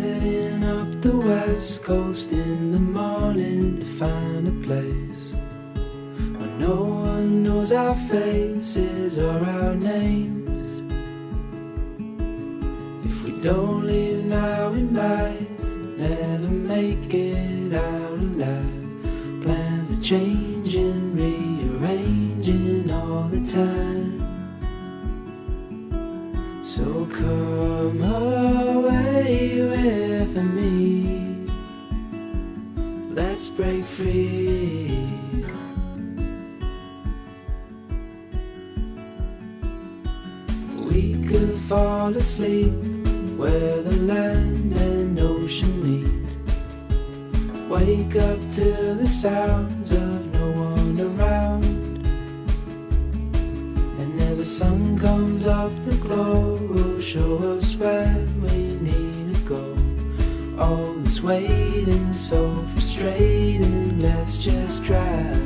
Heading up the west coast in the morning to find a place where no one knows our faces or our names. If we don't leave now, we might never make it out alive. Plans are changing, rearranging all the time. So come away with me, let's break free. We could fall asleep where the land and ocean meet. Wake up to the sounds of no one around. And as the sun comes up, the glow will show us where we need to go. All this waiting, so frustrating, let's just drive.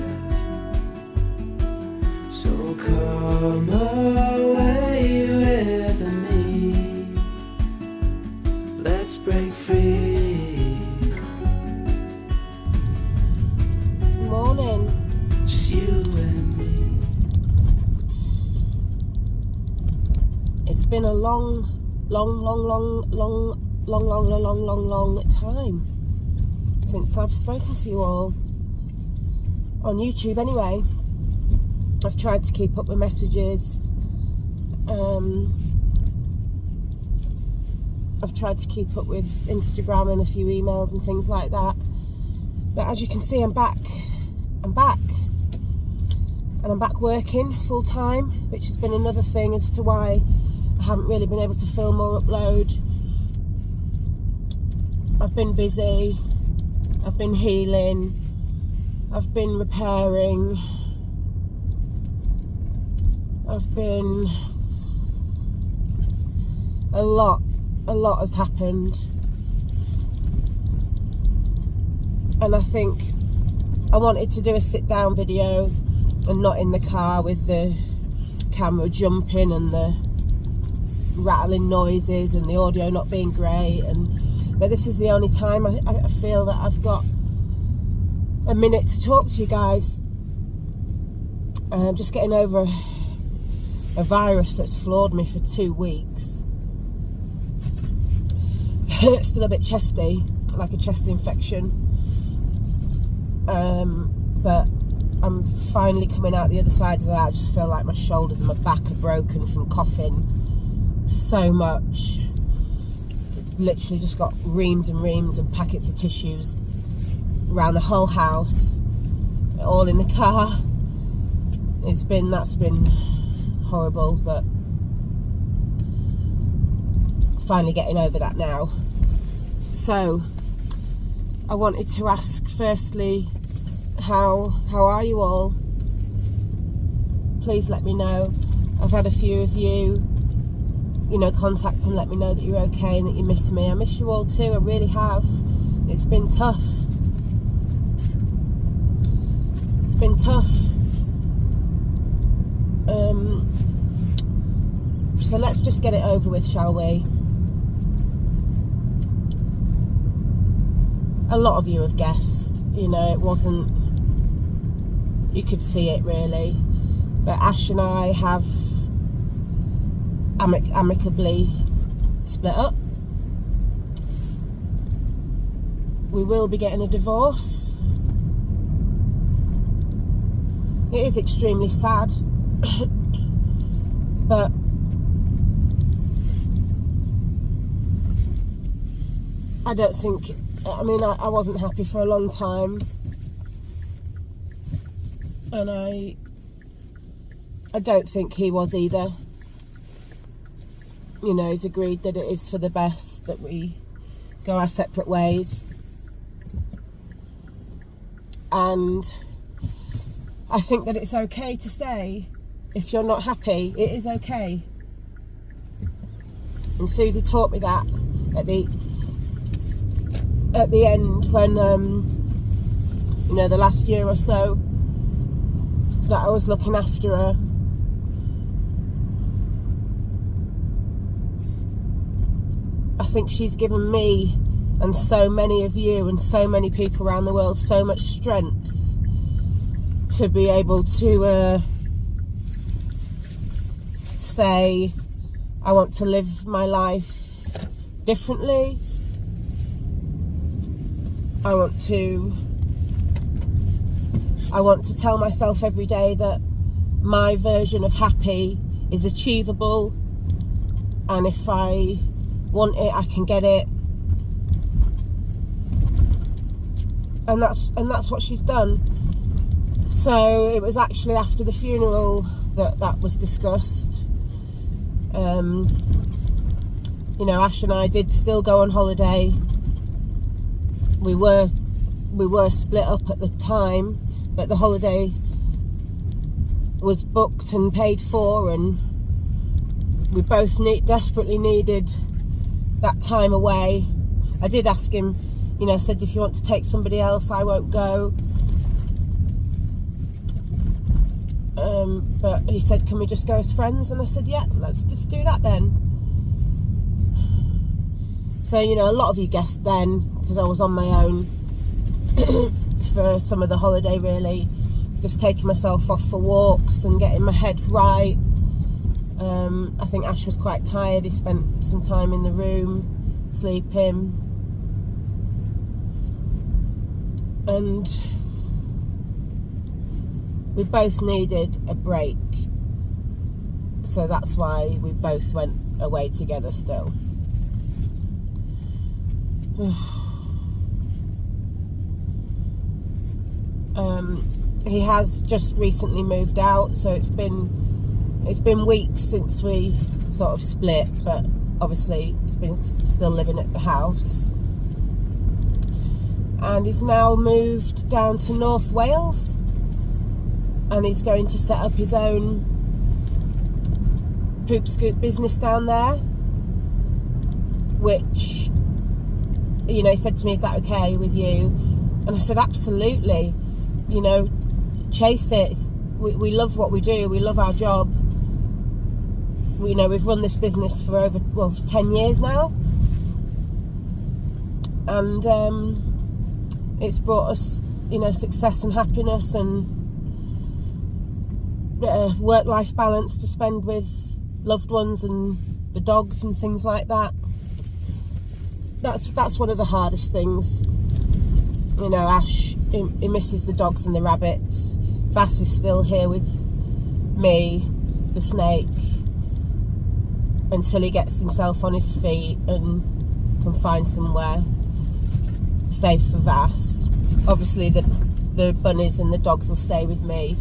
So come away with me, let's break free. Morning. Just you and me. It's been a long time since I've spoken to you all on YouTube. Anyway, I've tried to keep up with messages. I've tried to keep up with Instagram and a few emails and things like that. But as you can see, I'm back. And I'm back working full time, which has been another thing as to why I haven't really been able to film or upload. I've been busy, I've been healing, I've been repairing, I've been... a lot has happened. And I think I wanted to do a sit down video and not in the car with the camera jumping and the rattling noises and the audio not being great. But this is the only time I feel that I've got a minute to talk to you guys. I'm just getting over a virus that's floored me for 2 weeks. It's still a bit chesty, like a chest infection. But I'm finally coming out the other side of that. I just feel like my shoulders and my back are broken from coughing so much. Literally just got reams and reams and packets of tissues around the whole house, all in the car. That's been horrible, but finally getting over that now. So I wanted to ask firstly, how are you all? Please let me know. I've had a few of you contact and let me know that you're okay and that you miss me. I miss you all too, I really have. It's been tough. It's been tough. So let's just get it over with, shall we? A lot of you have guessed, it wasn't, you could see it really, but Ash and I have amicably split up. We will be getting a divorce. It is extremely sad, but I don't think, I wasn't happy for a long time, and I don't think he was either. He's agreed that it is for the best that we go our separate ways, and I think that it's okay to say, if you're not happy, it is okay. And Susie taught me that at the end when the last year or so that I was looking after her. I think she's given me and so many of you and so many people around the world so much strength to be able to say, I want to live my life differently. I want to tell myself every day that my version of happy is achievable, and if I want it, I can get it. And that's what she's done. So it was actually after the funeral that was discussed. You know, Ash and I did still go on holiday. We were split up at the time, but the holiday was booked and paid for, and we both desperately needed that time away. I did ask him, you know, I said, if you want to take somebody else, I won't go. But he said, can we just go as friends? And I said, yeah, let's just do that then. So, you know, a lot of you guessed then, because I was on my own for some of the holiday, really. Just taking myself off for walks and getting my head right. I think Ash was quite tired. He spent some time in the room, sleeping. And we both needed a break. So that's why we both went away together still. He has just recently moved out, so it's been weeks since we sort of split, but obviously he's been still living at the house, and he's now moved down to North Wales, and he's going to set up his own poop scoop business down there, which, you know, he said to me, is that okay with you? And I said, absolutely, you know, chase it. We love what we do, we love our job. You know, we've run this business for for 10 years now, and it's brought us, you know, success and happiness and work-life balance to spend with loved ones and the dogs and things like that. That's one of the hardest things. You know, Ash, he misses the dogs and the rabbits. Vass is still here with me, the snake, until he gets himself on his feet and can find somewhere safe for Vass. Obviously the bunnies and the dogs will stay with me.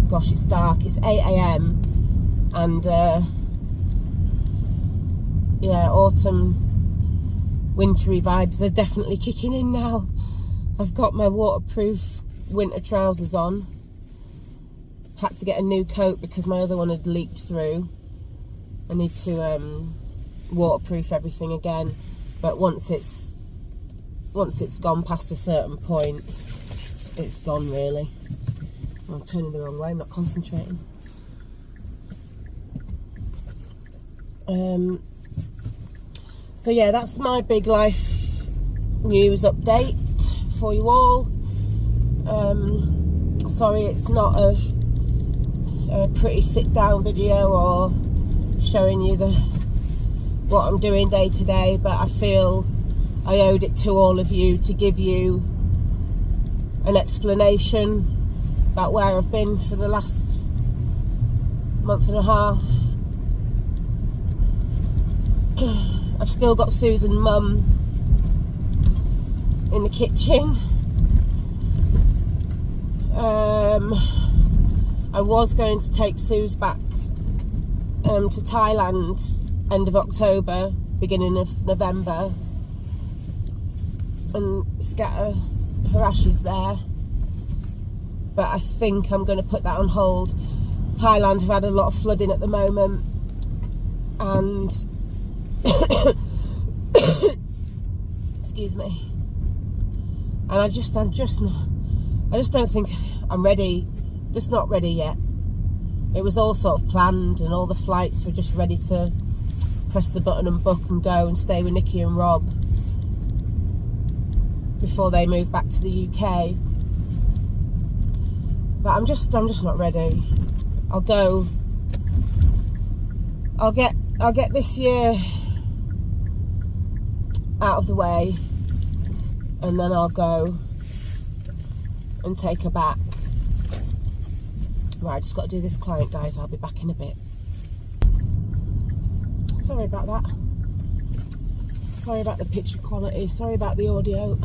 Gosh, it's dark. It's 8 AM and yeah, autumn wintry vibes are definitely kicking in now. I've got my waterproof winter trousers on. Had to get a new coat because my other one had leaked through. I need to waterproof everything again, but once it's gone past a certain point, it's gone really. I'm turning the wrong way, I'm not concentrating. So yeah, that's my big life news update for you all. Sorry it's not a pretty sit down video or showing you what I'm doing day to day, but I feel I owed it to all of you to give you an explanation about where I've been for the last month and a half. I've still got Susan mum in the kitchen. I was going to take Suze back to Thailand end of October, beginning of November, and scatter her ashes there, but I think I'm going to put that on hold. Thailand have had a lot of flooding at the moment, and excuse me, and I just don't think I'm ready, just not ready yet. it was all sort of planned, and all the flights were just ready to press the button and book and go and stay with Nikki and Rob before they moved back to the UK. But I'm just not ready. I'll get this year out of the way, and then I'll go and take her back. Right, I just got to do this client, guys. I'll be back in a bit. Sorry about that. Sorry about the picture quality. Sorry about the audio.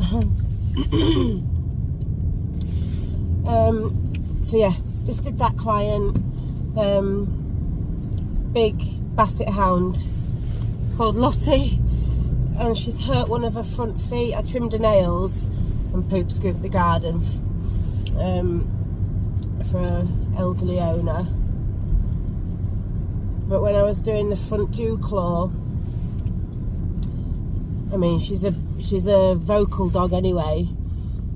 So yeah, just did that client. Big basset hound called Lottie, and she's hurt one of her front feet. I trimmed her nails and poop scooped the garden for an elderly owner. But when I was doing the front dew claw, I mean, she's a vocal dog anyway,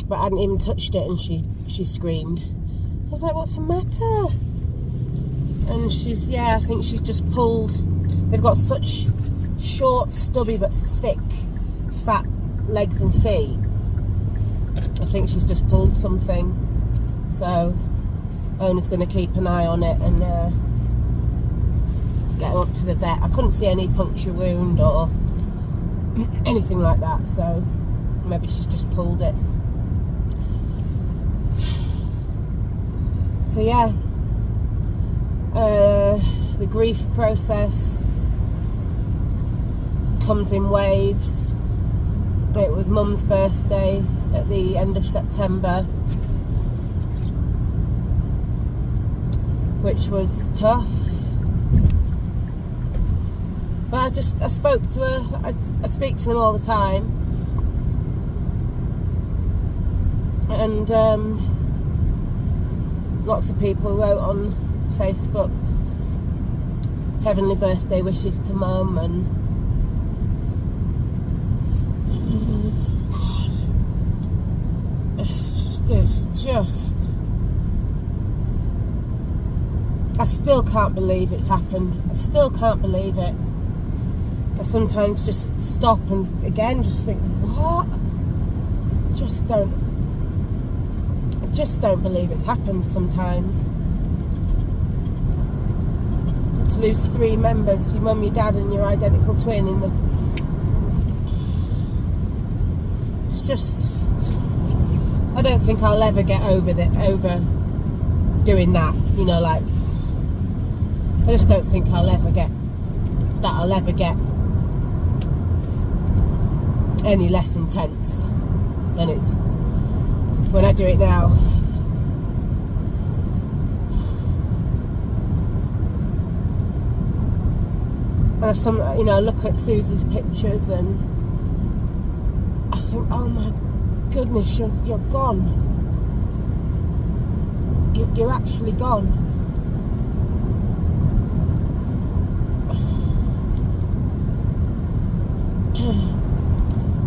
but I hadn't even touched it and she screamed. I was like, what's the matter? And I think she's just pulled. They've got such short, stubby but thick, fat legs and feet. I think she's just pulled something. So owner's going to keep an eye on it and get her up to the vet. I couldn't see any puncture wound or anything like that, so maybe she's just pulled it. So yeah, the grief process comes in waves. It was Mum's birthday at the end of September, which was tough. But I spoke to her. I speak to them all the time, and lots of people wrote on Facebook heavenly birthday wishes to Mum, and it's just, I still can't believe it's happened. I still can't believe it. I sometimes just stop and again just think, what? I just don't believe it's happened sometimes. To lose 3 members, your mum, your dad and your identical twin in the... It's just... I don't think I'll ever get over doing that, you know, like... I just don't think I'll ever get any less intense than it's when I do it now. And I look at Susie's pictures and I think, oh my goodness, you're gone. You're actually gone.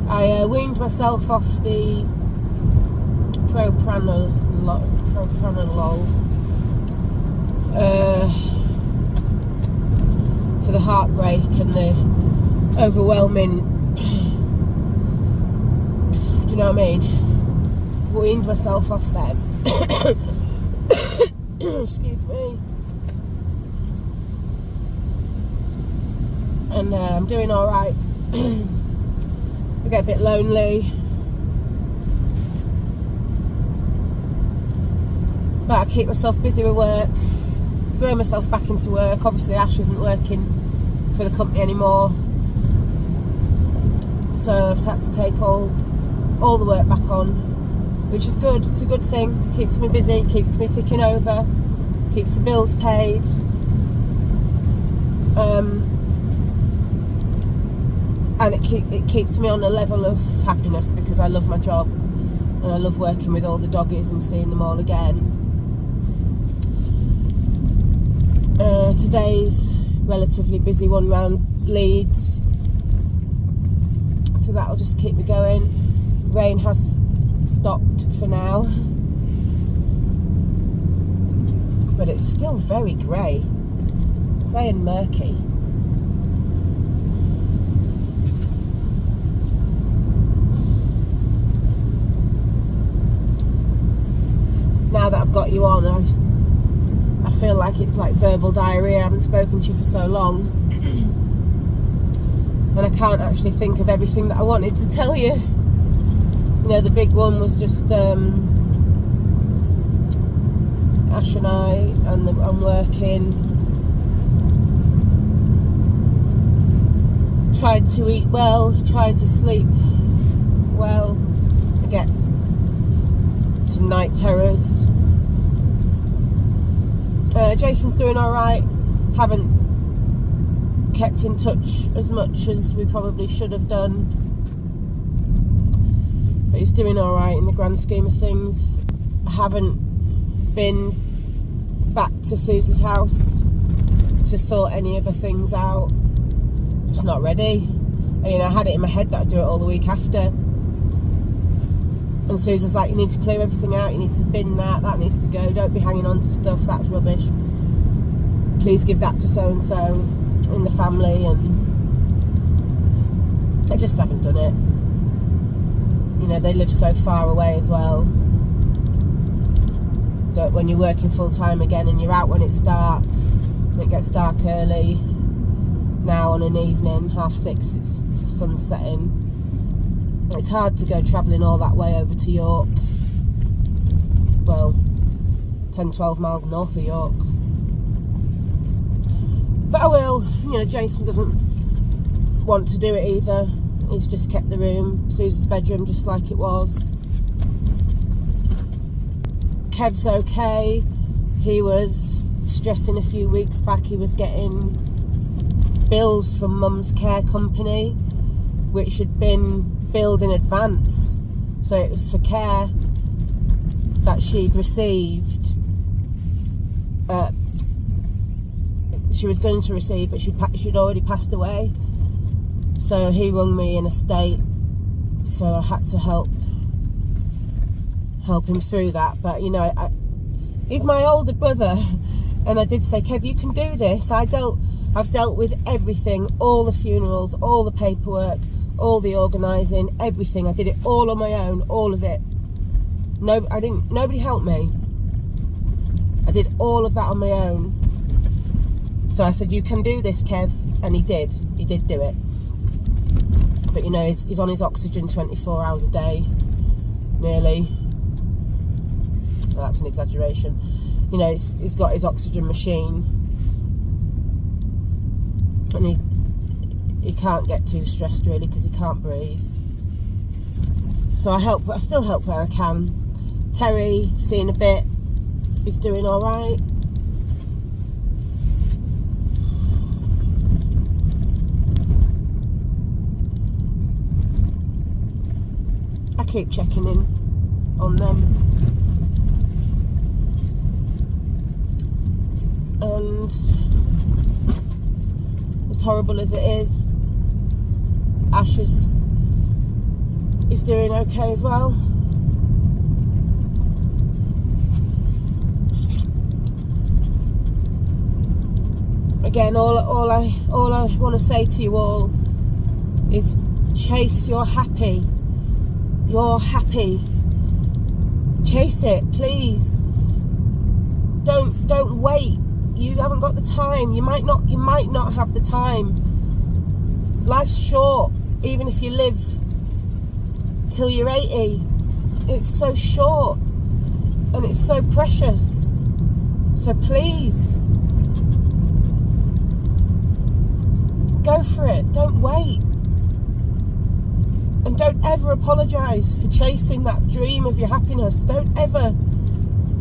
I weaned myself off the propranolol for the heartbreak and the overwhelming, do you know what I mean? Weaned myself off them. Excuse me. And I'm doing alright. I get a bit lonely, but I keep myself busy with work, throw myself back into work. Obviously Ash isn't working for the company anymore, so I've had to take all the work back on, which is good. It's a good thing. Keeps me busy, keeps me ticking over, keeps the bills paid. And it keeps me on a level of happiness because I love my job and I love working with all the doggies and seeing them all again. Today's relatively busy one round Leeds, so that'll just keep me going. Rain has stopped for now. but it's still very grey and murky. Now that I've got you on, I feel like it's like verbal diarrhea. I haven't spoken to you for so long, and I can't actually think of everything that I wanted to tell you. You know, the big one was just Ash and I, and I'm working. Tried to eat well, tried to sleep well. I get some night terrors. Jason's doing alright. Haven't kept in touch as much as we probably should have done, but he's doing alright in the grand scheme of things. I haven't been back to Suze's house to sort any of her things out. Just not ready. You know, I had it in my head that I'd do it all the week after, and Susan's like, you need to clear everything out, you need to bin that needs to go, don't be hanging on to stuff, that's rubbish, please give that to so and so in the family. And I just haven't done it. You know, they live so far away as well. Look, when you're working full time again and you're out when it's dark, it gets dark early. Now on an evening, 6:30, it's sun setting. It's hard to go travelling all that way over to York. Well, 10-12 miles north of York. But I will. You know, Jason doesn't want to do it either. He's just kept the room, Suze's bedroom, just like it was. Kev's okay. He was stressing a few weeks back. He was getting bills from Mum's care company, which had been billed in advance, so it was for care that she'd received. She was going to receive, but she'd already passed away. So he rung me in a state, so I had to help him through that. But you know, he's my older brother, and I did say, Kev, you can do this. I've dealt with everything, all the funerals, all the paperwork, all the organising, everything. I did it all on my own, all of it. Nobody helped me. I did all of that on my own. So I said, you can do this, Kev, and he did do it. But you know, he's on his oxygen 24 hours a day, nearly. Well, that's an exaggeration. You know, he's got his oxygen machine, and he can't get too stressed really because he can't breathe. So I still help where I can. Terry, seen a bit, he's doing all right. I keep checking in on them, and as horrible as it is, Ash is doing okay as well. Again, all I want to say to you all is chase your happy. You're happy. Chase it, please. Don't wait. You haven't got the time. You might not have the time. Life's short, even if you live till you're 80. It's so short and it's so precious. So please, go for it. Don't wait. And don't ever apologise for chasing that dream of your happiness. Don't ever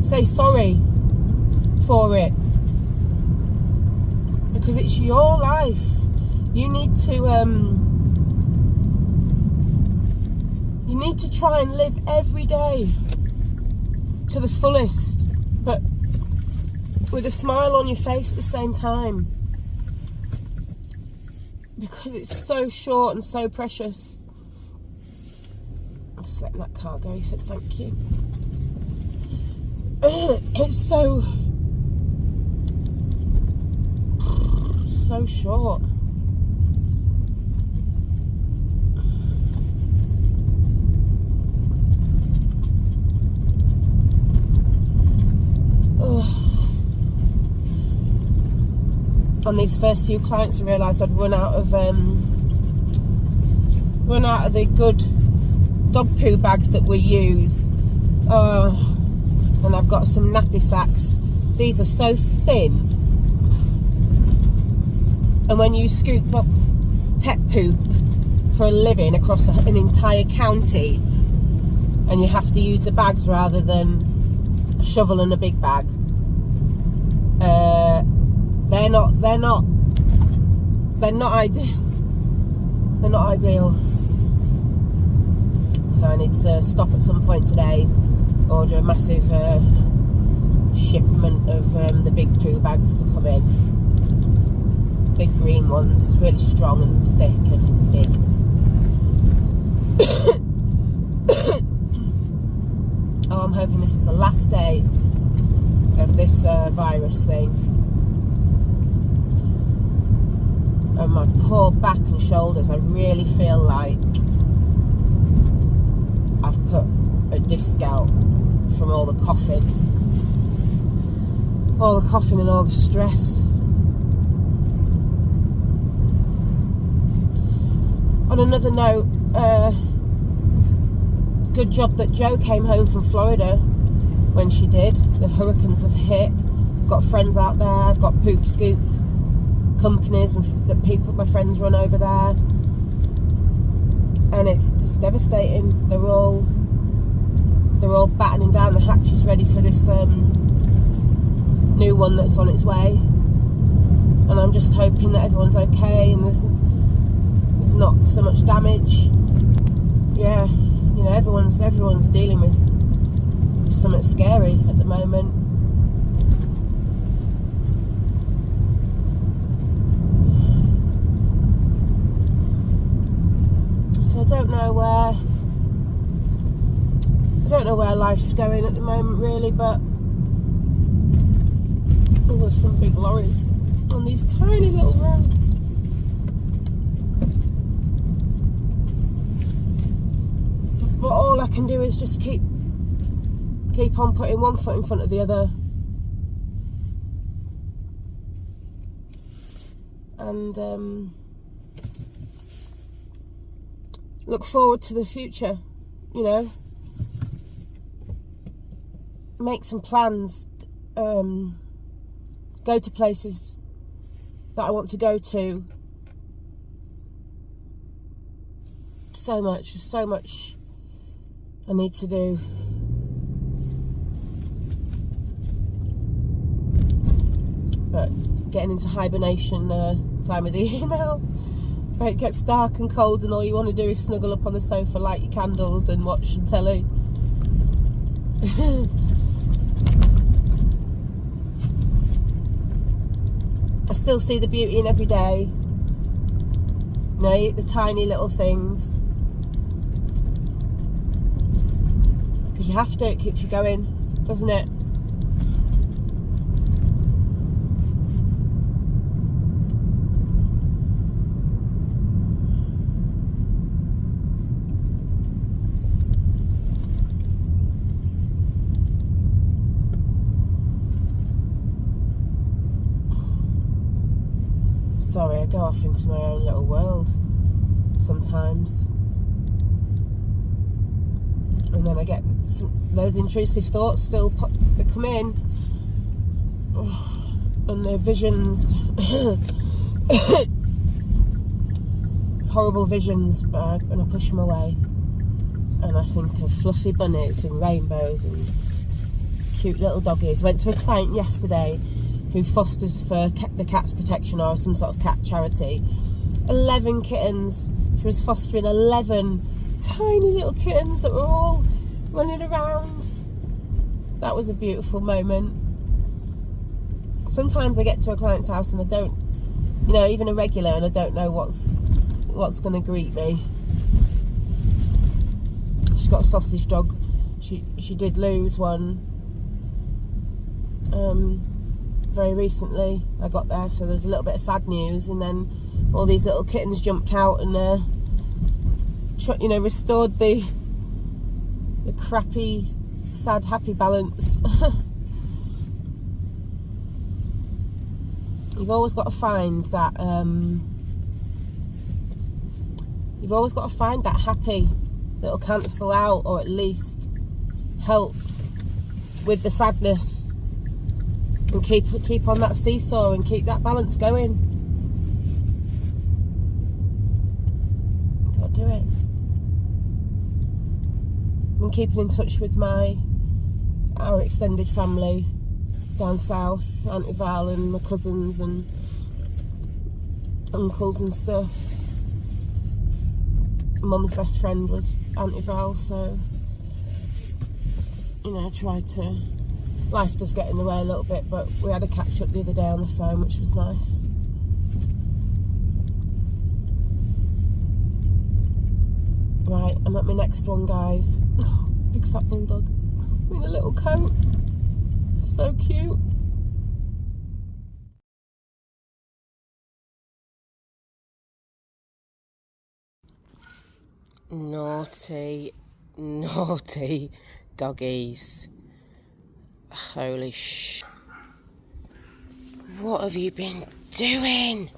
say sorry for it, because it's your life. You need to try and live every day to the fullest, but with a smile on your face at the same time, because it's so short and so precious. I'm just letting that car go. He said thank you. It's so so short. On these first few clients, I realised I'd run out of the good dog poo bags that we use. And I've got some nappy sacks. These are so thin, and when you scoop up pet poop for a living across an entire county, and you have to use the bags rather than a shovel and a big bag, they're not ideal. They're not ideal. So I need to stop at some point today, order a massive shipment of the big poo bags to come in. Big green ones, really strong and thick and big. Oh, I'm hoping this is the last day of this virus thing. And my poor back and shoulders, I really feel like I've put a disc out from all the coughing and all the stress. On another note, good job that Jo came home from Florida when she did. The hurricanes have hit. I've got friends out there. I've got poop scoop companies and that my friends run over there, and it's devastating. They're all battening down the hatches ready for this new one that's on its way, and I'm just hoping that everyone's okay and there's not so much damage. Yeah, you know, everyone's dealing with something scary at the moment. So I don't know where life's going at the moment, really, but there's some big lorries on these tiny little roads. But all I can do is just keep on putting one foot in front of the other, and look forward to the future, you know. Make some plans, go to places that I want to go to. So much I need to do. But getting into hibernation time of the year now. It gets dark and cold and all you want to do is snuggle up on the sofa, light your candles and watch some telly. I still see the beauty in every day. You know, the tiny little things. Because you have to, it keeps you going, doesn't it? Sorry, I go off into my own little world sometimes, and then I get those intrusive thoughts still that come in, and the visions, horrible visions, and I push them away, and I think of fluffy bunnies and rainbows and cute little doggies. Went to a client yesterday who fosters for the Cats Protection or some sort of cat charity. 11 kittens. She was fostering 11 tiny little kittens that were all running around. That was a beautiful moment. Sometimes I get to a client's house and I don't, you know, even a regular, and I don't know what's going to greet me. She's got a sausage dog. She did lose one. very recently. I got there, so there was a little bit of sad news, and then all these little kittens jumped out and you know, restored the crappy sad happy balance. You've always got to find that happy that'll cancel out, or at least help with the sadness, and keep on that seesaw and keep that balance going. Gotta do it. I'm keeping in touch with our extended family down south, Auntie Val and my cousins and uncles and stuff. Mum's best friend was Auntie Val, so, you know, I tried to. Life does get in the way a little bit, but we had a catch up the other day on the phone, which was nice. Right, I'm at my next one, guys. Big fat bulldog in a little coat. So cute. Naughty, naughty doggies. Holy sh... What have you been doing?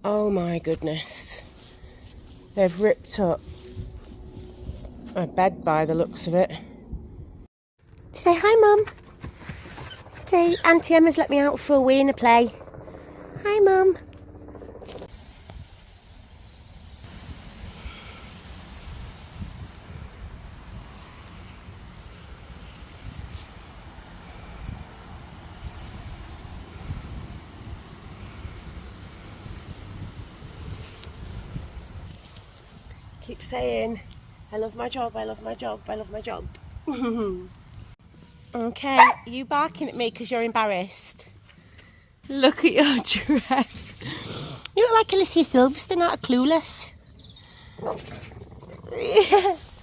Oh my goodness. They've ripped up a bed by the looks of it. Say hi, Mum. Say, Auntie Emma's let me out for a wee and a play. Hi, Mum. Keep saying, I love my job, I love my job, I love my job. Okay, you barking at me because you're embarrassed? Look at your dress. You look like Alicia Silverstone out of Clueless.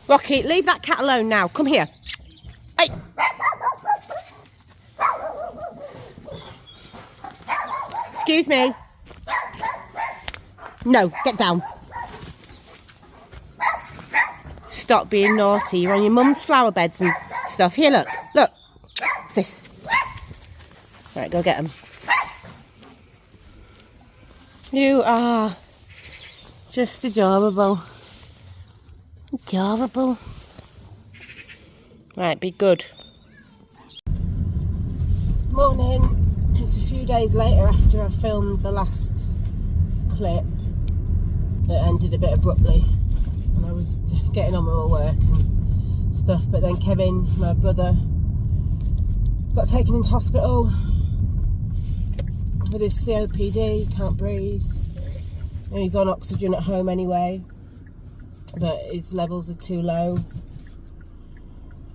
Rocky, leave that cat alone now. Come here. Hey. Excuse me. No, get down. Stop being naughty. You're on your mum's flower beds and stuff. Here, look. Look. What's this? Right, go get them. You are just adorable. Adorable. Right, be good. Morning. It's a few days later after I filmed the last clip. It ended a bit abruptly. And I was getting on with my work and stuff, but then Kevin, my brother, got taken into hospital with his COPD, can't breathe, and he's on oxygen at home anyway, but his levels are too low.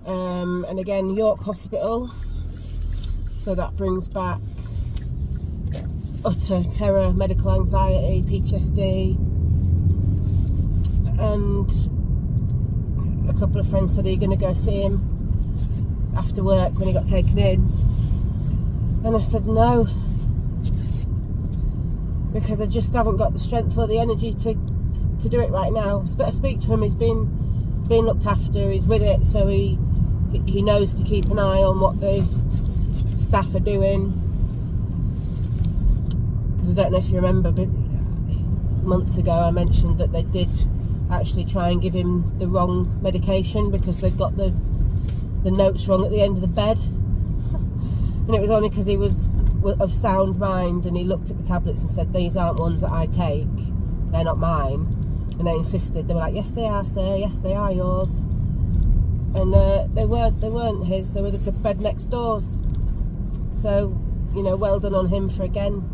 And again, York Hospital, so that brings back utter terror, medical anxiety, PTSD. And a couple of friends said, are you going to go see him after work when he got taken in? And I said no, because I just haven't got the strength or the energy to do it right now. But I speak to him, he's been looked after, he's with it, so he knows to keep an eye on what the staff are doing. Because I don't know if you remember, but months ago I mentioned that they did actually try and give him the wrong medication because they'd got the notes wrong at the end of the bed, and it was only because he was of sound mind, and he looked at the tablets and said, these aren't ones that I take, they're not mine. And they insisted, they were like, yes they are, sir, yes they are yours. And they weren't his, they were the bed next doors. So, you know, well done on him for again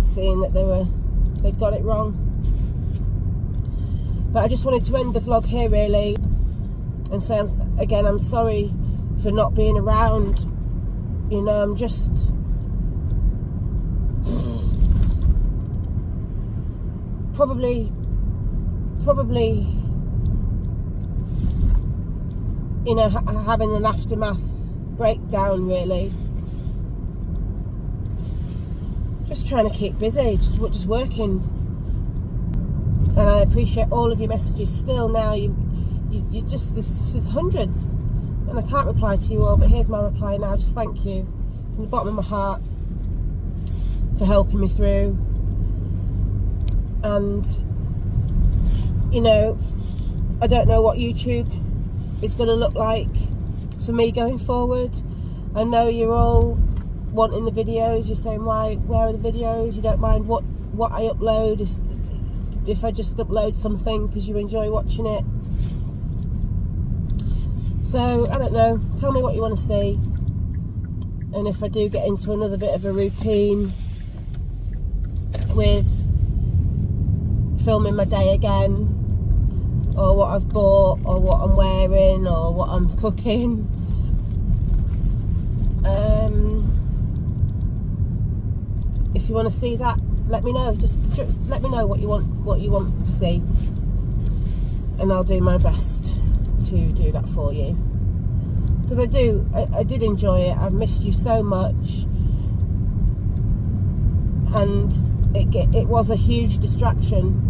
seeing that they'd got it wrong. But I just wanted to end the vlog here really and say, I'm sorry for not being around. You know, I'm just probably you know, having an aftermath breakdown, really. Just trying to keep busy, just working. And I appreciate all of your messages still now. You just, there's hundreds, and I can't reply to you all, but here's my reply now. Just thank you from the bottom of my heart for helping me through. And, you know, I don't know what YouTube is going to look like for me going forward. I know you're all wanting the videos. You're saying, where are the videos? You don't mind what I upload, if I just upload something because you enjoy watching it. So I don't know, tell me what you want to see, and if I do get into another bit of a routine with filming my day again, or what I've bought, or what I'm wearing, or what I'm cooking, if you want to see that, let me know. Just let me know what you want to see, and I'll do my best to do that for you, because I did enjoy it. I've missed you so much, and it was a huge distraction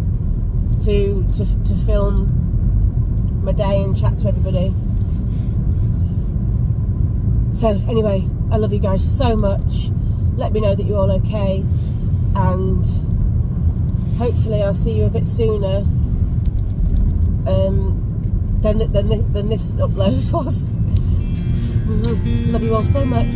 to film my day and chat to everybody. So anyway, I love you guys so much. Let me know that you're all okay, and hopefully I'll see you a bit sooner than this upload was. Love you all so much.